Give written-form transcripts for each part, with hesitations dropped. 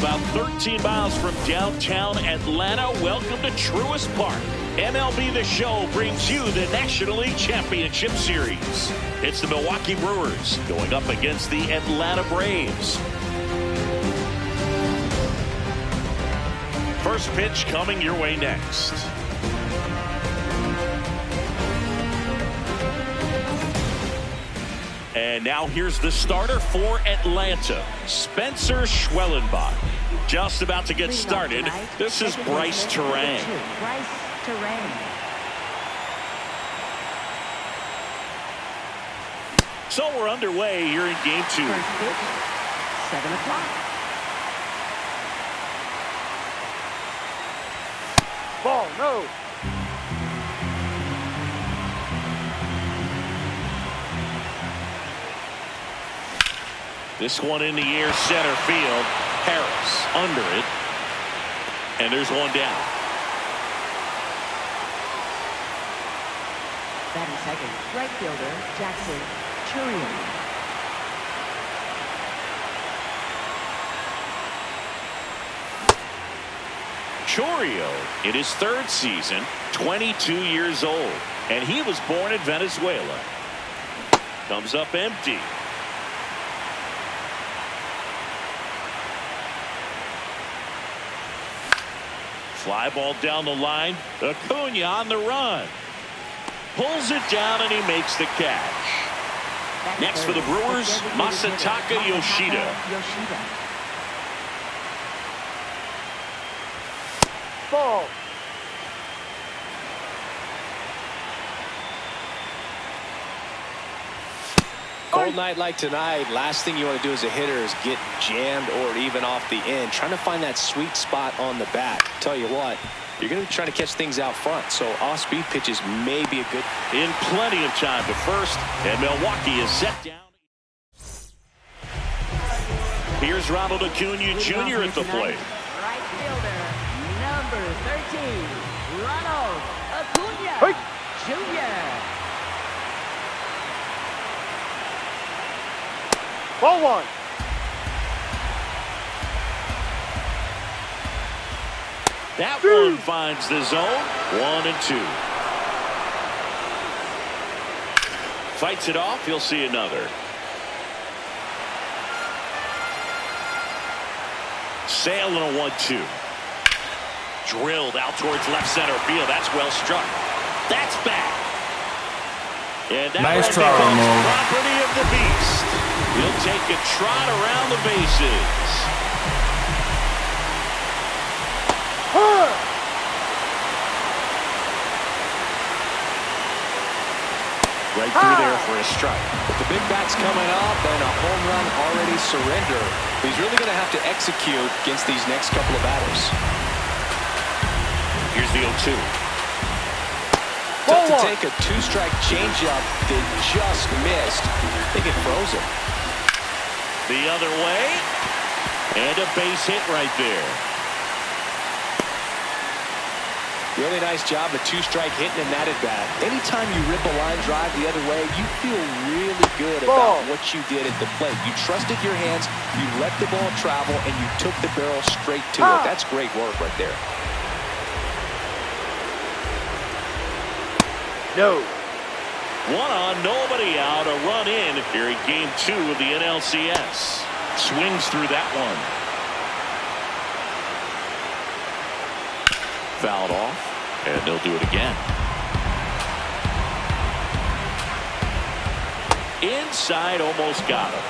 About 13 miles from downtown Atlanta, welcome to Truist Park. MLB The Show brings you the National League Championship Series. It's the Milwaukee Brewers going up against the Atlanta Braves. First pitch coming your way next. And now here's the starter for Atlanta, Spencer Schwellenbach. Just about to get started. This is Bryce Terang. So we're underway here in game 2. First pitch, 7 o'clock. Ball, no. This one in the air, center field. Harris under it. And there's one down. Batting second, right fielder, Jackson Chourio. Chourio in his 3rd season, 22 years old. And he was born in Venezuela. Comes up empty. Fly ball down the line. Acuna on the run. Pulls it down and he makes the catch. Next for the Brewers, Masataka Yoshida. Ball. Cold night like tonight, last thing you want to do as a hitter is get jammed or even off the end. Trying to find that sweet spot on the bat. Tell you what, you're going to be trying to catch things out front, so off-speed pitches may be a good. In plenty of time to first, and Milwaukee is set down. Here's Ronald Acuna Jr. at the plate. Right fielder, number 13, Ronald Acuna Jr. Ball 1. That one finds the zone. 1 and 2. Fights it off. He'll see another. Sailing a 1-2. Drilled out towards left center field. That's well struck. That's back. And that nice becomes move. property of the beast. He'll take a trot around the bases. Right through there for a strike. But the big bat's coming up and a home run already surrendered. He's really going to have to execute against these next couple of batters. Here's the 0-2. Tough to take a 2-strike changeup that just missed. I think it froze him. The other way. And a base hit right there. Really nice job, a 2-strike hitting in that at bat. Anytime you rip a line drive the other way, you feel really good about what you did at the plate. You trusted your hands, you let the ball travel, and you took the barrel straight to it. That's great work right there. No. 1 on, nobody out. A run in here in game 2 of the NLCS. Swings through that one. Fouled off, and they'll do it again. Inside, almost got him.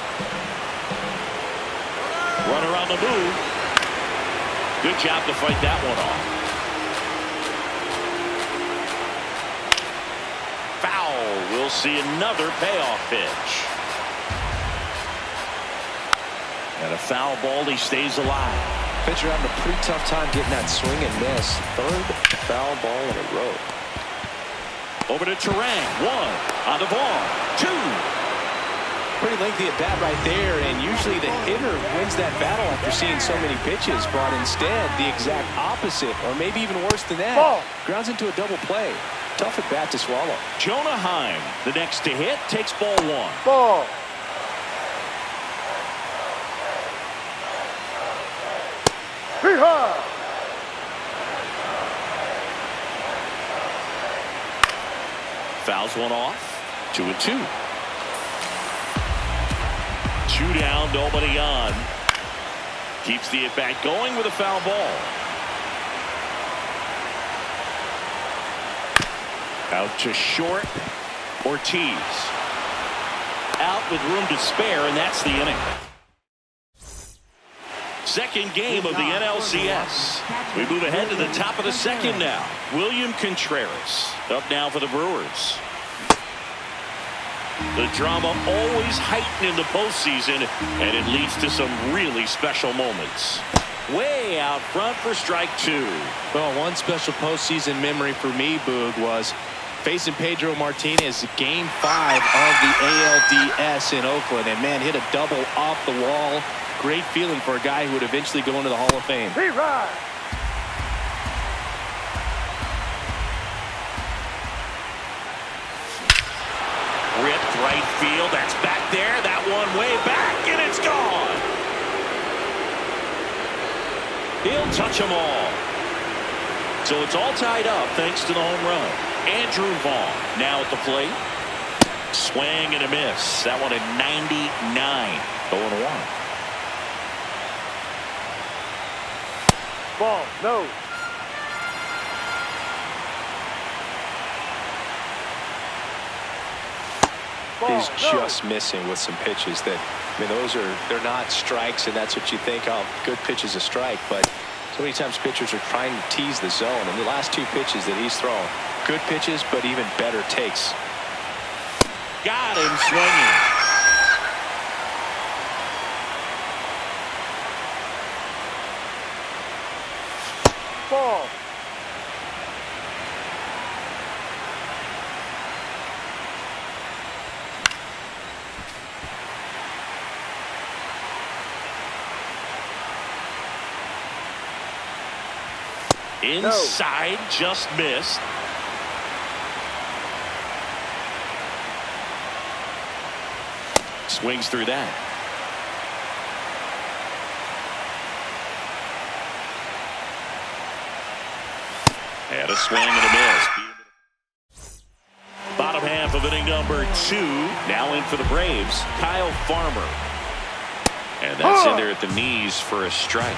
Runner on the move. Good job to fight that one off. Foul. We'll see another payoff pitch. And a foul ball. He stays alive. Pitcher having a pretty tough time getting that swing and miss. 3rd foul ball in a row. Over to Terang. 1 on the ball. 2. Pretty lengthy at bat right there, and usually the hitter wins that battle after seeing so many pitches, but instead the exact opposite, or maybe even worse than that. Grounds into a double play. Tough at bat to swallow. Jonah Heim, the next to hit, takes ball 1. Ball. Fouls one off. 2-2. 2 down, nobody on. Keeps the at-bat going with a foul ball. Out to short. Ortiz. Out with room to spare, and that's the inning. Second game of the NLCS. We move ahead to the top of the second now. William Contreras up now for the Brewers. The drama always heightened in the postseason, and it leads to some really special moments. Way out front for strike 2. Well, one special postseason memory for me, Boog, was facing Pedro Martinez game 5 of the ALDS in Oakland, and man, hit a double off the wall. Great feeling for a guy who would eventually go into the Hall of Fame. Right. Ripped right field. That's back there. That one way back, and it's gone. He'll touch them all. So it's all tied up thanks to the home run. Andrew Vaughn now at the plate. Swing and a miss. That one at 99. 0-1. Ball, no. He's just missing with some pitches that, I mean, they're not strikes, and that's what you think, oh, good pitch is a strike, but so many times pitchers are trying to tease the zone, and the last 2 pitches that he's thrown, good pitches, but even better takes. Got him swinging. Ball. Inside, no. Just missed. Swings through that. And a swing and a miss. Bottom half of inning number 2. Now in for the Braves, Kyle Farmer. And that's in there at the knees for a strike.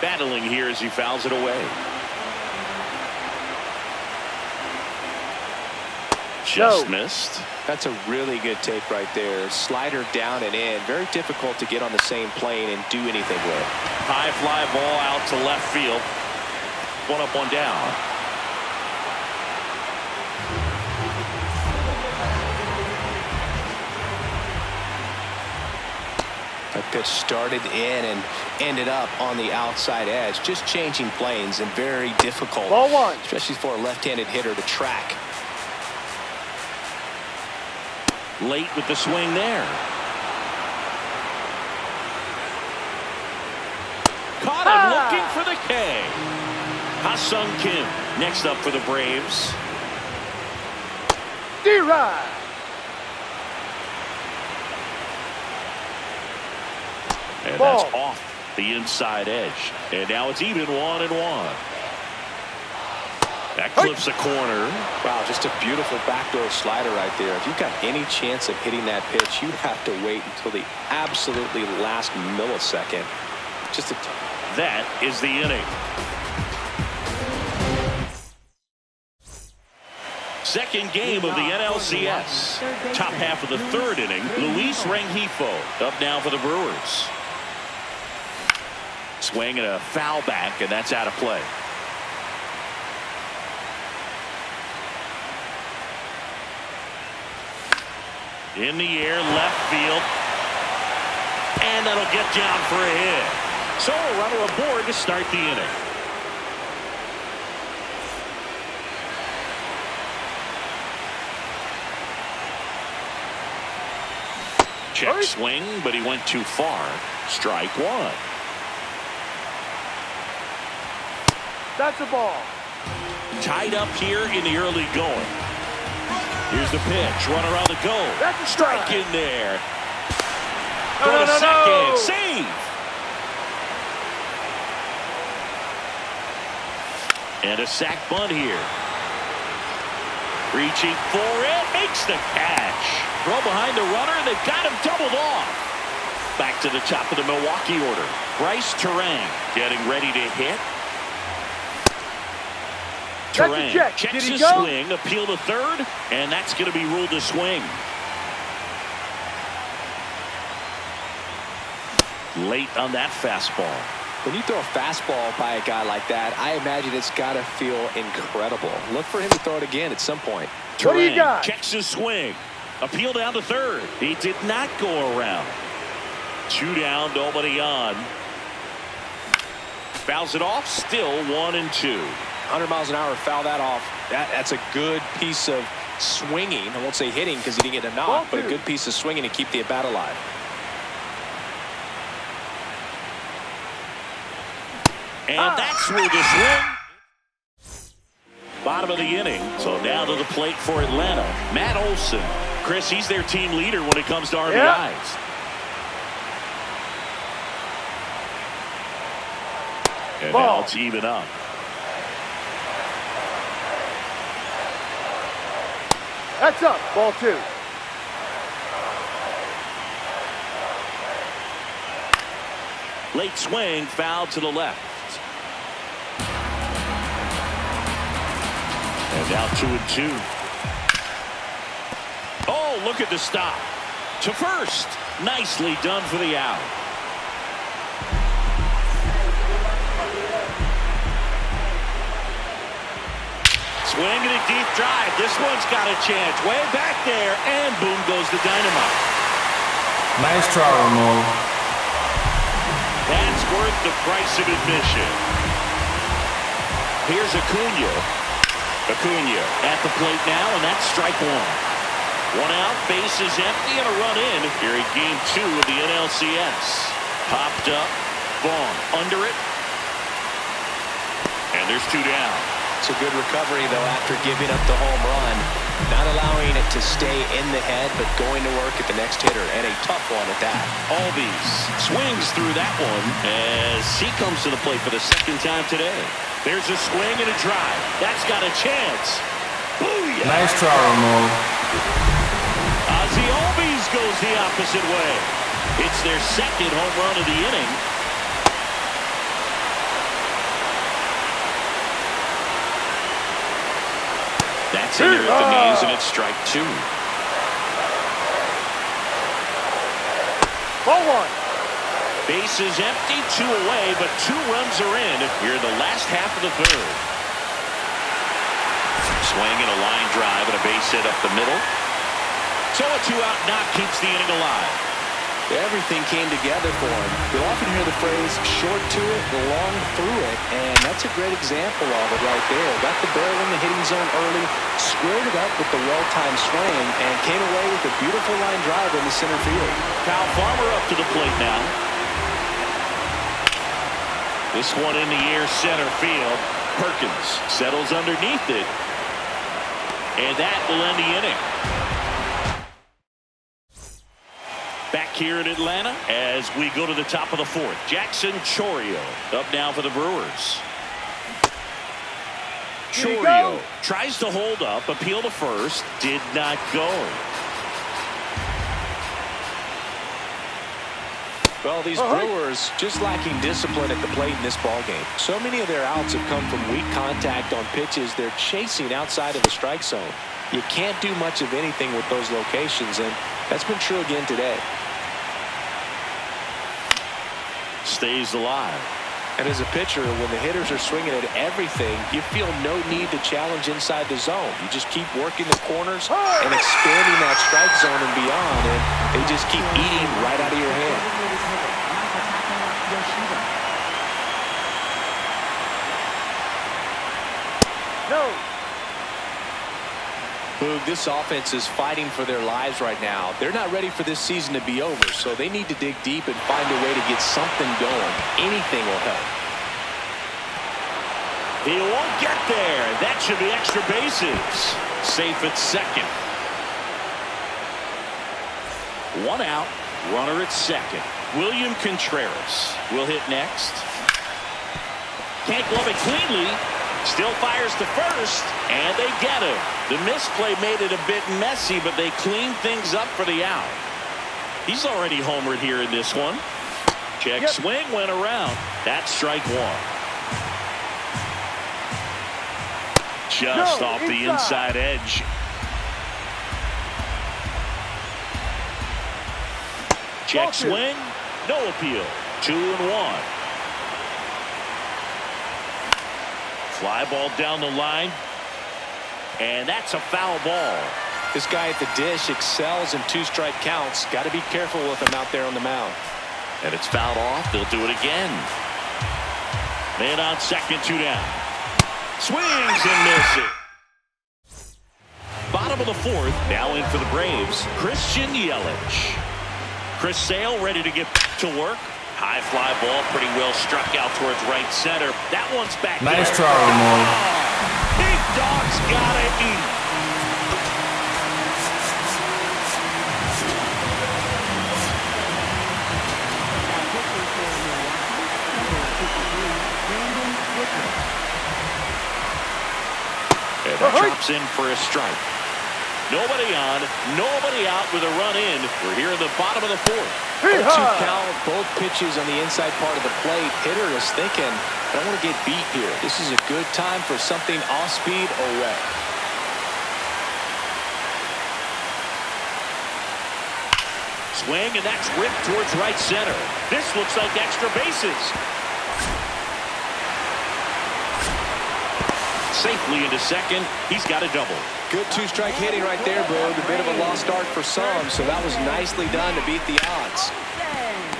Battling here as he fouls it away. Just missed. That's a really good take right there. Slider down and in. Very difficult to get on the same plane and do anything with. High fly ball out to left field. One up, one down. That pitch started in and ended up on the outside edge. Just changing planes and very difficult. Ball 1. Especially for a left-handed hitter to track. Late with the swing there. Caught him looking for the K. Ha-Sung Kim next up for the Braves. D-Ride. And that's off the inside edge. And now it's even 1-1. That clips the corner. Wow, just a beautiful backdoor slider right there. If you've got any chance of hitting that pitch, you have to wait until the absolutely last millisecond. That is the inning. Second game of the NLCS. Top half of the 3rd inning. Luis Rengifo up now for the Brewers. Swing and a foul back, and that's out of play. In the air, left field. And that'll get down for a hit. So a runner aboard to start the inning. Check swing, but he went too far. Strike 1. That's a ball. Tied up here in the early going. Here's the pitch. Runner on the go. That's a strike. In there. throw to second. Save. And a sack bunt here. Reaching for it. Makes the catch. Throw behind the runner, and they've got him doubled off. Back to the top of the Milwaukee order. Bryce Terang getting ready to hit. Terang checks his swing, appeal to third, and that's going to be ruled a swing. Late on that fastball. When you throw a fastball by a guy like that, I imagine it's got to feel incredible. Look for him to throw it again at some point. Terang checks his swing. Appeal down to third. He did not go around. 2 down, nobody on. Fouls it off, still 1-2. 100 miles an hour, foul that off. That's a good piece of swinging. I won't say hitting because he didn't get a knock, but a good piece of swinging to keep the at-bat alive. And that's where the swing. Bottom of the inning. So now to the plate for Atlanta. Matt Olson. Chris, he's their team leader when it comes to RBIs. And now it's even up. That's up. Ball 2. Late swing, foul to the left. And now 2-2. Oh, look at the stop. To first. Nicely done for the out. Swing and a deep drive. This one's got a chance. Way back there. And boom goes the dynamite. Nice try, Ramon. That's worth the price of admission. Here's Acuna. Acuna at the plate now, and that's strike 1. 1 out, base is empty, and a run in here in game 2 of the NLCS. Popped up, Vaughn under it, and there's 2 down. It's a good recovery, though, after giving up the home run. Not allowing it to stay in the head, but going to work at the next hitter, and a tough one at that. Albies swings through that one as he comes to the plate for the 2nd time today. There's a swing and a drive. That's got a chance. Booyah! Nice try, Ramon. Ozzie Albies goes the opposite way. It's their 2nd home run of the inning. That's in there at the knees, and it's strike 2. Ball 1. Base is empty, 2 away, but 2 runs are in here in the last half of the 3rd. Swing and a line drive and a base hit up the middle. So a 2-out knock keeps the inning alive. Everything came together for him. You'll often hear the phrase, short to it, long through it, and that's a great example of it right there. Got the barrel in the hitting zone early, squared it up with the well-timed swing, and came away with a beautiful line drive in the center field. Kyle Farmer up to the plate now. This one in the air, center field. Perkins settles underneath it, and that will end the inning. Back here in Atlanta as we go to the top of the 4th. Jackson Chourio up now for the Brewers. Chourio tries to hold up, appeal to first, did not go. Well, these Brewers just lacking discipline at the plate in this ballgame. So many of their outs have come from weak contact on pitches they're chasing outside of the strike zone. You can't do much of anything with those locations, and that's been true again today. Stays alive. And as a pitcher, when the hitters are swinging at everything, you feel no need to challenge inside the zone. You just keep working the corners and expanding that strike zone and beyond, and they just keep eating right out of your hand. No. Boog, this offense is fighting for their lives right now. They're not ready for this season to be over, so they need to dig deep and find a way to get something going. Anything will help. He won't get there. That should be extra bases. Safe at 2nd. 1 out. Runner at second. William Contreras will hit next. Can't glove it cleanly. Still fires to first, and they get him. The misplay made it a bit messy, but they cleaned things up for the out. He's already homered here in this one. Check swing went around. That's strike one. Just off the inside edge. Check swing. No appeal. 2-1. Fly ball down the line. And that's a foul ball. This guy at the dish excels in two-strike counts. Got to be careful with him out there on the mound. And it's fouled off. They'll do it again. Man on second, 2 down. Swings and misses. Bottom of the fourth. Now in for the Braves, Christian Yelich. Chris Sale ready to get back to work. High fly ball, pretty well struck out towards right center. That one's back. Nice try, Ramon. Big dog's gotta eat. And that drops in for a strike. Nobody on, nobody out with a run in. We're here in the bottom of the fourth. 0-2 count, both pitches on the inside part of the plate. Hitter is thinking, I don't want to get beat here. This is a good time for something off speed or wet. Swing, and that's ripped towards right center. This looks like extra bases. Safely into second. He's got a double. Good two-strike hitting right there, bro. A bit of a lost start for some, so that was nicely done to beat the odds.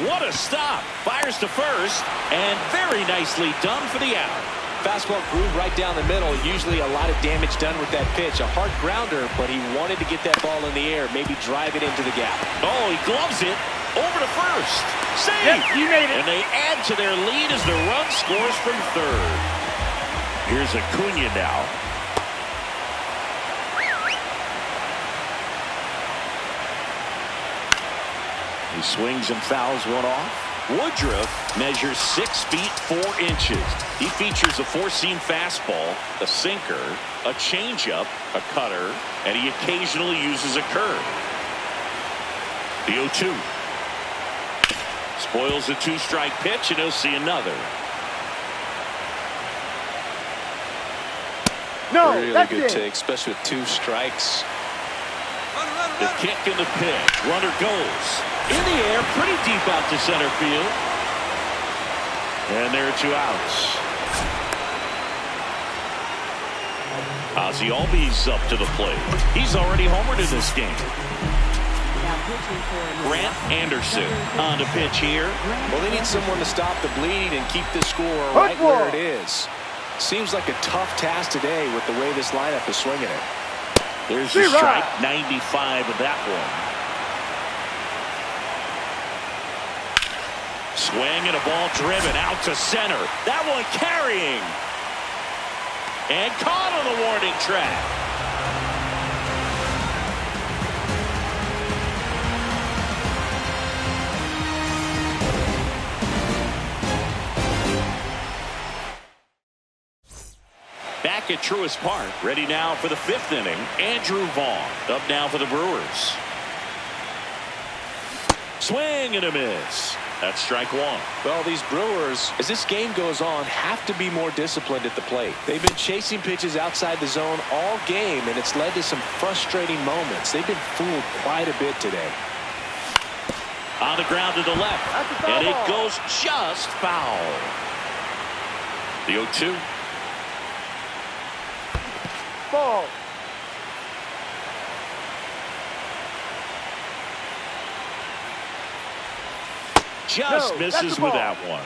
What a stop. Fires to first, and very nicely done for the out. Fastball groove right down the middle. Usually a lot of damage done with that pitch. A hard grounder, but he wanted to get that ball in the air, maybe drive it into the gap. Oh, he gloves it over to first. Save! Yep, you made it. And they add to their lead as the run scores from third. Here's Acuna now. He swings and fouls one off. Woodruff measures 6 feet 4 inches. He features a 4-seam fastball, a sinker, a changeup, a cutter, and he occasionally uses a curve. The 0-2. Spoils a 2-strike pitch, and he'll see another. No, really that's good it. take, especially with 2 strikes. The kick and the pitch. Runner goes in the air, pretty deep out to center field. And there are 2 outs. Ozzie Albies up to the plate. He's already homered in this game. Grant Anderson on to pitch here. Well, they need someone to stop the bleeding and keep this score right where it is. Seems like a tough task today with the way this lineup is swinging it. There's the strike, 95 of that one. Swing and a ball driven out to center. That one carrying. And caught on the warning track. Back at Truist Park, ready now for the 5th inning. Andrew Vaughn up now for the Brewers. Swing and a miss. That's strike 1. Well, these Brewers, as this game goes on, have to be more disciplined at the plate. They've been chasing pitches outside the zone all game, and it's led to some frustrating moments. They've been fooled quite a bit today. On the ground to the left, and it goes just foul. The 0-2. Ball. Just misses with that one.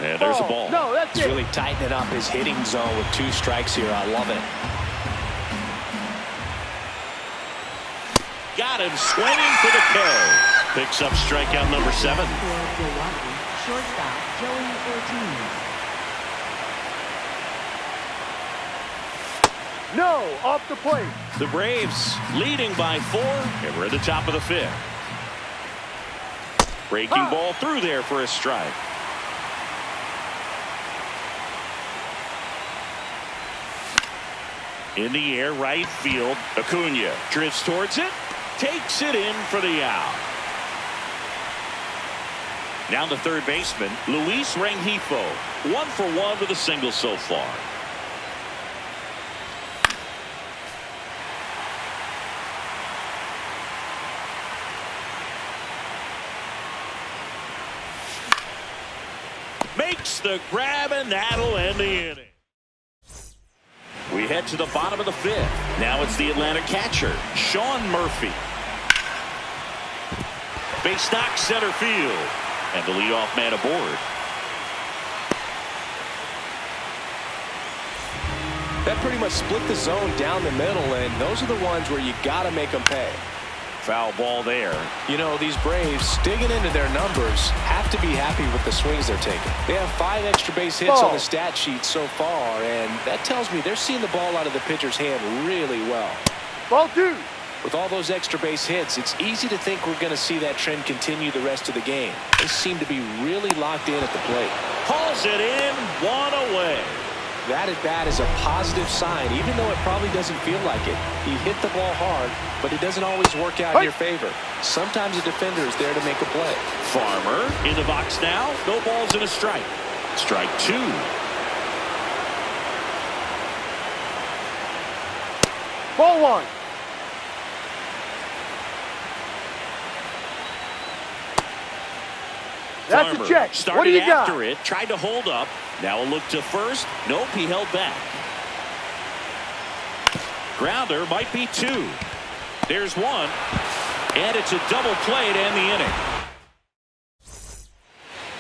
And there's a ball. No, that's He's it. really tightening up his hitting zone with 2 strikes here. I love it. Got him swinging for the K. Picks up strikeout number 7. Shortstop Joey Ortiz. No, off the plate. The Braves leading by 4, and we're at the top of the 5th. Breaking ball through there for a strike. In the air, right field. Acuna drifts towards it, takes it in for the out. Now the third baseman, Luis Rengifo, 1 for 1 with a single so far. Makes the grab, and that'll end the inning. We head to the bottom of the 5th. Now it's the Atlanta catcher, Sean Murphy. Base knock center field. And the leadoff man aboard. That pretty much split the zone down the middle, and those are the ones where you got to make them pay. Foul ball there. You know, these Braves, digging into their numbers, have to be happy with the swings they're taking. They have 5 extra base hits on the stat sheet so far, and that tells me they're seeing the ball out of the pitcher's hand really well. Ball 2. With all those extra base hits, it's easy to think we're going to see that trend continue the rest of the game. They seem to be really locked in at the plate. Hauls it in, 1 away. That at bat is a positive sign, even though it probably doesn't feel like it. He hit the ball hard, but it doesn't always work out in your favor. Sometimes a defender is there to make a play. Farmer in the box now. No balls and a strike. Strike 2. Ball 1. That's Farmer a check. started What do you got? after it, tried to hold up. Now a look to first. Nope, he held back. Grounder might be 2. There's 1. And it's a double play to end the inning.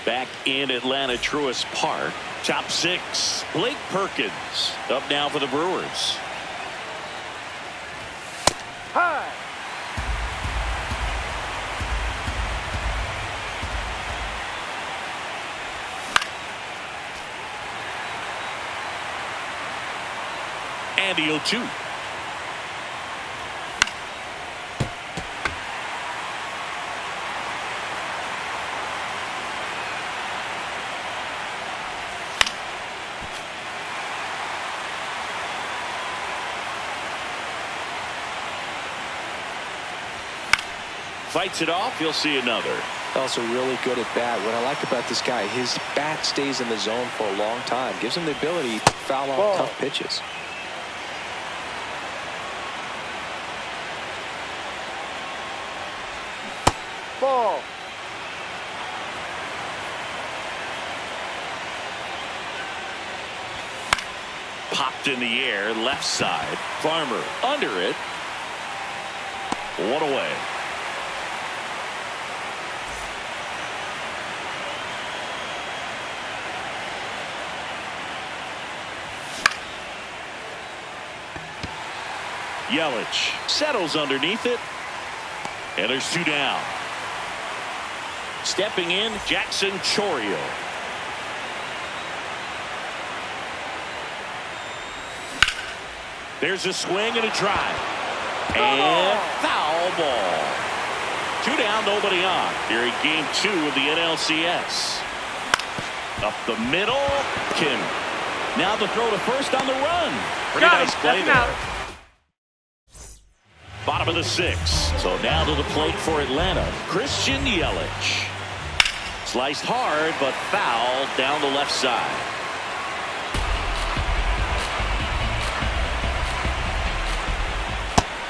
Back in Atlanta Truist Park. Top 6. Blake Perkins up now for the Brewers. High. And the 0-2. Fights it off. You'll see another. Also really good at bat. What I like about this guy, his bat stays in the zone for a long time. Gives him the ability to foul off tough pitches. Ball. Popped in the air, left side. Farmer under it. 1 away. Yelich settles underneath it. And there's 2 down. Stepping in, Jackson Chourio. There's a swing and a drive. And foul ball. 2 down, nobody on. Here in game 2 of the NLCS. Up the middle, Kim. Now the throw to first on the run. Pretty nice play there. Bottom of the 6th. So now to the plate for Atlanta. Christian Yelich. Sliced hard, but fouled down the left side.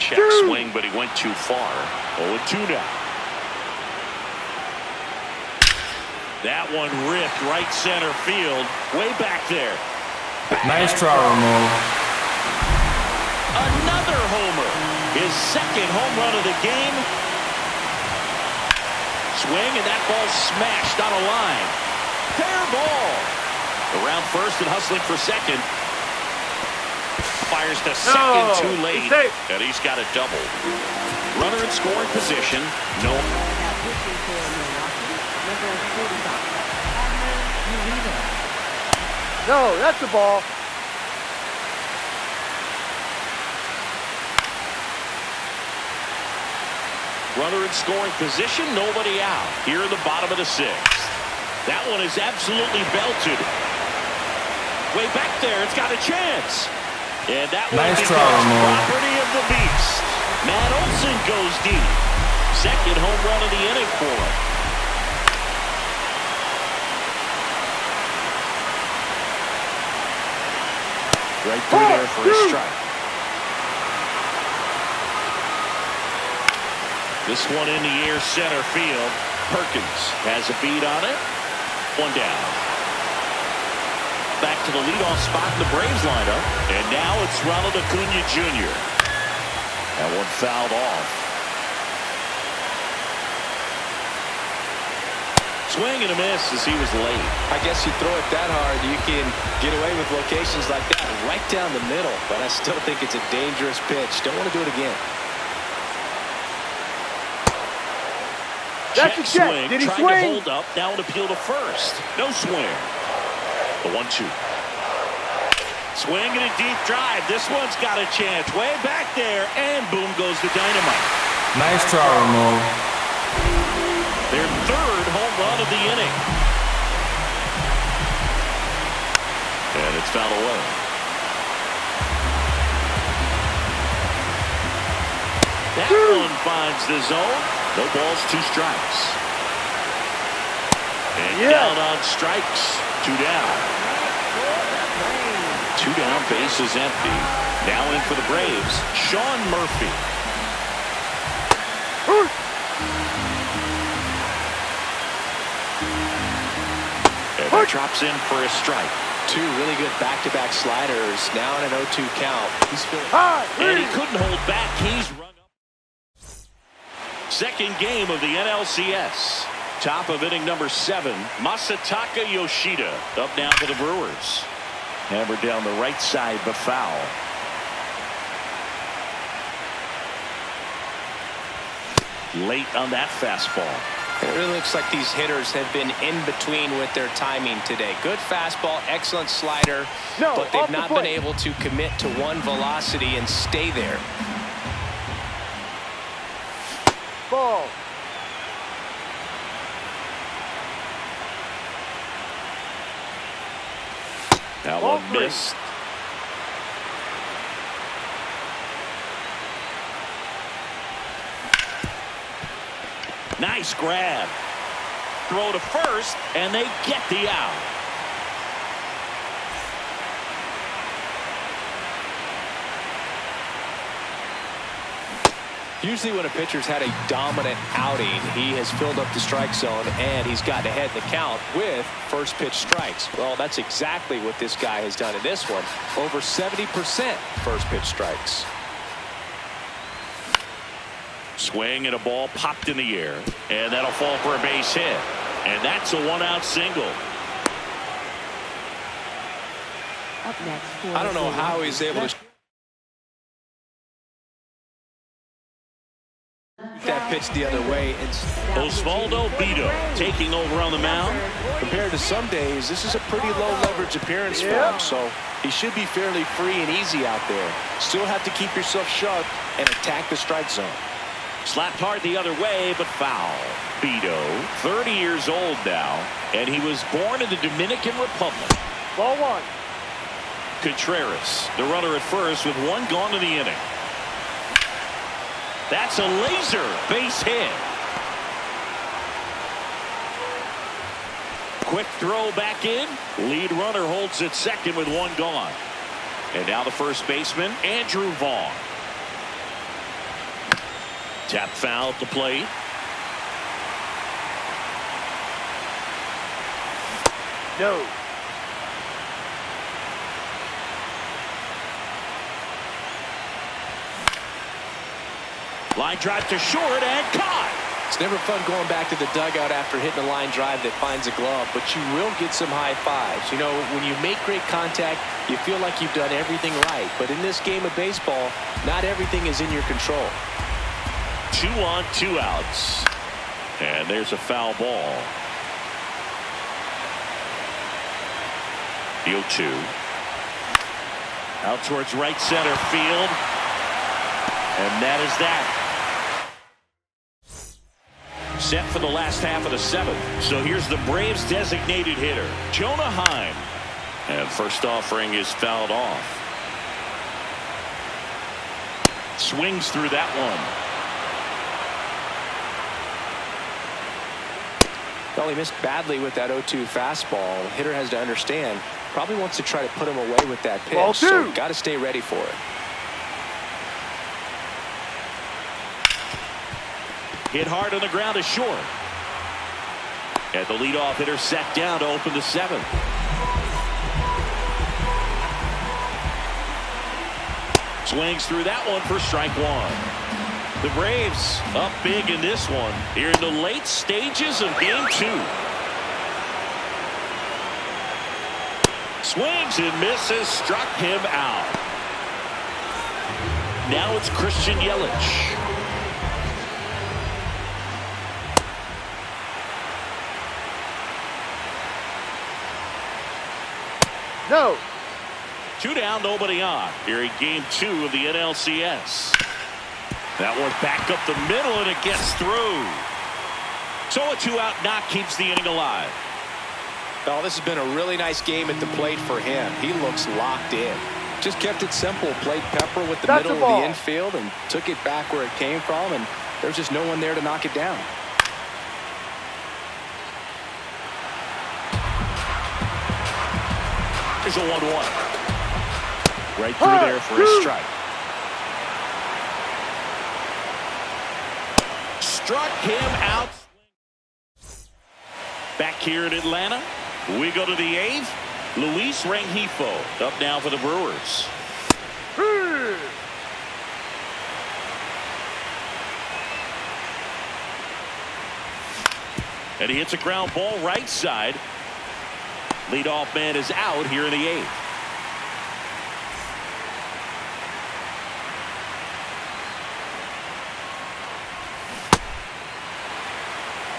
Check swing, but he went too far. 0-2 now. That one ripped right center field. Way back there. Nice try, Ramon. Another homer. His 2nd home run of the game. Swing, and that ball smashed on a line. Fair ball. Around first and hustling for second. Fires to second too late. And he's got a double. Runner in scoring position. No. Now pitching for Milwaukee, number 45, Adler Uribe. No, that's a ball. Runner in scoring position, nobody out. Here in the bottom of the sixth. That one is absolutely belted. Way back there, it's got a chance. And that one Nice becomes try, Ramon. property of the beast. Matt Olson goes deep. Second home run of the inning for him. Right through there for a strike. This one in the air center field. Perkins has a beat on it. One down. Back to the leadoff spot in the Braves lineup. And now it's Ronald Acuna Jr. That one fouled off. Swing and a miss as he was late. I guess you throw it that hard, you can get away with locations like that right down the middle. But I still think it's a dangerous pitch. Don't want to do it again. That's a check. Swing. Did he Trying swing? to hold up. Now an appeal to first. No swing. The 1-2. Swing and a deep drive. This one's got a chance. Way back there. And boom goes the dynamite. Nice try, Ramon. Their third home run of the inning. And it's fouled away. That one finds the zone. No balls, 2 strikes. And down on strikes. 2 down. 2 down, base is empty. Now in for the Braves, Sean Murphy. And that drops in for a strike. 2 really good back-to-back sliders. Now in an 0-2 count. He's feeling. And he couldn't hold back. He's rung up. Second game of the NLCS. Top of inning number 7. Masataka Yoshida up now for the Brewers. Hammered down the right side, but foul. Late on that fastball. It really looks like these hitters have been in between with their timing today. Good fastball, excellent slider, but they've not been able to commit to one velocity and stay there. Ball. That one missed. Nice grab. Throw to first, and they get the out. Usually when a pitcher's had a dominant outing, he has filled up the strike zone and he's gotten ahead in the count with first pitch strikes. Well, that's exactly what this guy has done in this one. Over 70% first pitch strikes. Swing and a ball popped in the air, and that'll fall for a base hit. And that's a 1-out single. Up next for I don't know how he's able to that pitch the other way. Osvaldo Bido taking over on the mound. Compared to some days, this is a pretty low leverage appearance for him, so he should be fairly free and easy out there. Still have to keep yourself sharp and attack the strike zone. Slapped hard the other way, but foul. Bido, 30 years old now, and he was born in the Dominican Republic. Ball 1. Contreras, the runner at first with 1 gone in the inning. That's a laser base hit. Quick throw back in. Lead runner holds at second with 1 gone. And now the first baseman, Andrew Vaughn. Tap foul at the plate. No. Line drive to short and caught. It's never fun going back to the dugout after hitting a line drive that finds a glove, but you will get some high fives. You know, when you make great contact, you feel like you've done everything right. But in this game of baseball, not everything is in your control. 2 on, 2 outs. And there's a foul ball. The 0-2. Out towards right center field. And that is that. set for the last half of the seventh. So here's the Braves designated hitter, Jonah Heim. And first offering is fouled off. Swings through that one. Well, he missed badly with that 0-2 fastball. The hitter has to understand, probably wants to try to put him away with that pitch. So got to stay ready for it. Hit hard on the ground is short. And the leadoff hitter set down to open the seventh. Swings through that one for strike one. The Braves up big in this one here in the late stages of game two. Swings and misses, struck him out. Now it's Christian Yelich. No. 2 down, nobody on here in game two of the NLCS. That one back up the middle, and it gets through. So a 2-out knock keeps the inning alive. Oh, this has been a really nice game at the plate for him. He looks locked in. Just kept it simple. Played pepper with the middle of the infield and took it back where it came from, and there's just no one there to knock it down. There's a 1-1. Right through there for a strike. Struck him out. Back here in Atlanta, we go to the eighth. Luis Rengifo up now for the Brewers. And he hits a ground ball right side. Leadoff man is out here in the eighth.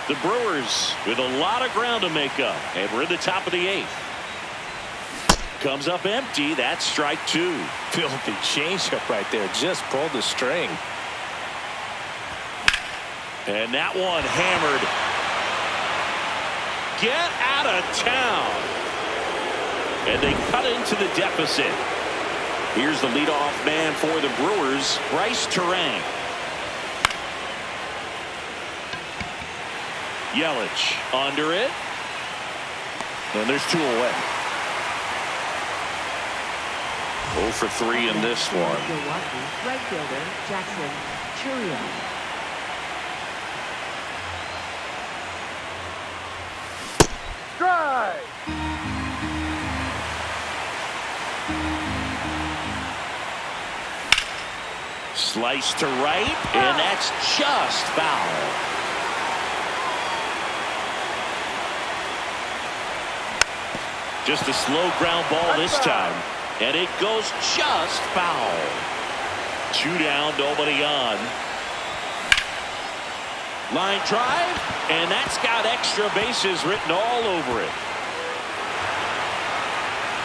The Brewers with a lot of ground to make up, and we're in the top of the eighth. Comes up empty. That's strike two. Filthy changeup right there. Just pulled the string. And that one hammered. Get out of town. And they cut into the deficit. Here's the leadoff man for the Brewers, Bryce Terang. Yelich under it. And there's 2 away. 0 for 3 in this one. Milwaukee, right fielder Jackson Chourio. Strike. Slice to right, and that's just foul. Just a slow ground ball this time, and it goes just foul. 2 down, nobody on. Line drive, and that's got extra bases written all over it.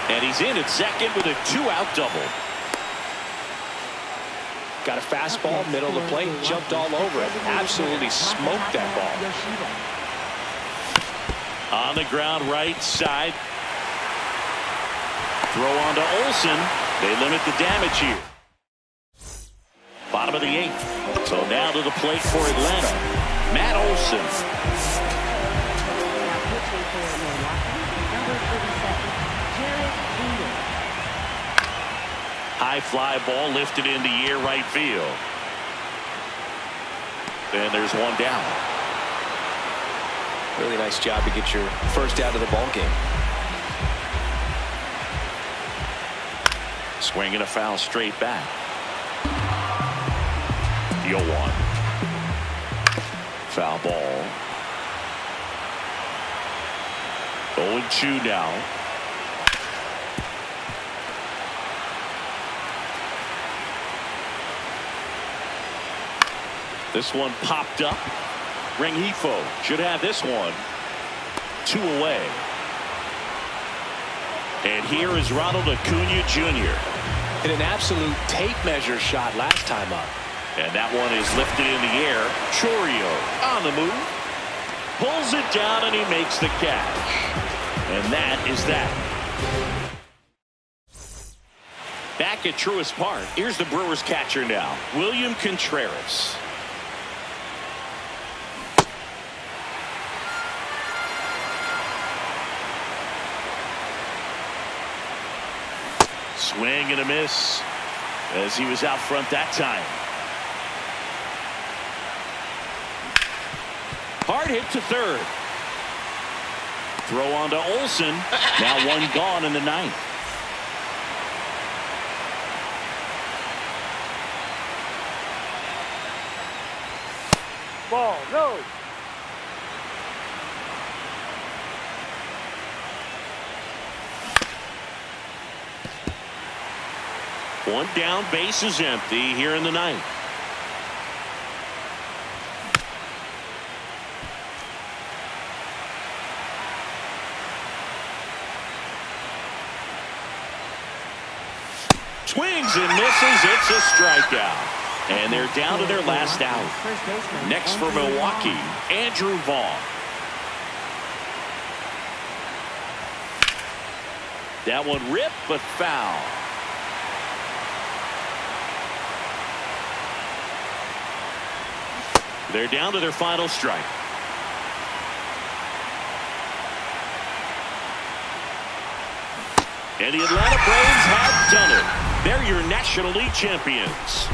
And he's in at second with a 2-out double. Got a fastball, middle of the plate, jumped all over it. Absolutely smoked that ball. On the ground right side. Throw on to Olsen. They limit the damage here. Bottom of the eighth. So now to the plate for Atlanta, Matt Olsen. Now pitching for Milwaukee, number 37, Jared. High fly ball lifted in the air right field. And there's 1 down. Really nice job to get your first out of the ball game. Swinging a foul straight back. 0-1. Foul ball. 0-2 now. This one popped up. Rengifo should have this one. 2 away. And here is Ronald Acuna Jr. Hit an absolute tape measure shot last time up. And that one is lifted in the air. Chourio on the move. Pulls it down and he makes the catch. And that is that. Back at Truist Park, here's the Brewers catcher now, William Contreras. Swing and a miss as he was out front that time. Hard hit to third. Throw on to Olsen. Now one gone in the ninth. Ball, no. One down, base is empty here in the ninth. Swings and misses. It's a strikeout. And they're down to their last out. Next for Milwaukee, Andrew Vaughn. That one ripped, but foul. They're down to their final strike. And the Atlanta Braves have done it. They're your National League champions.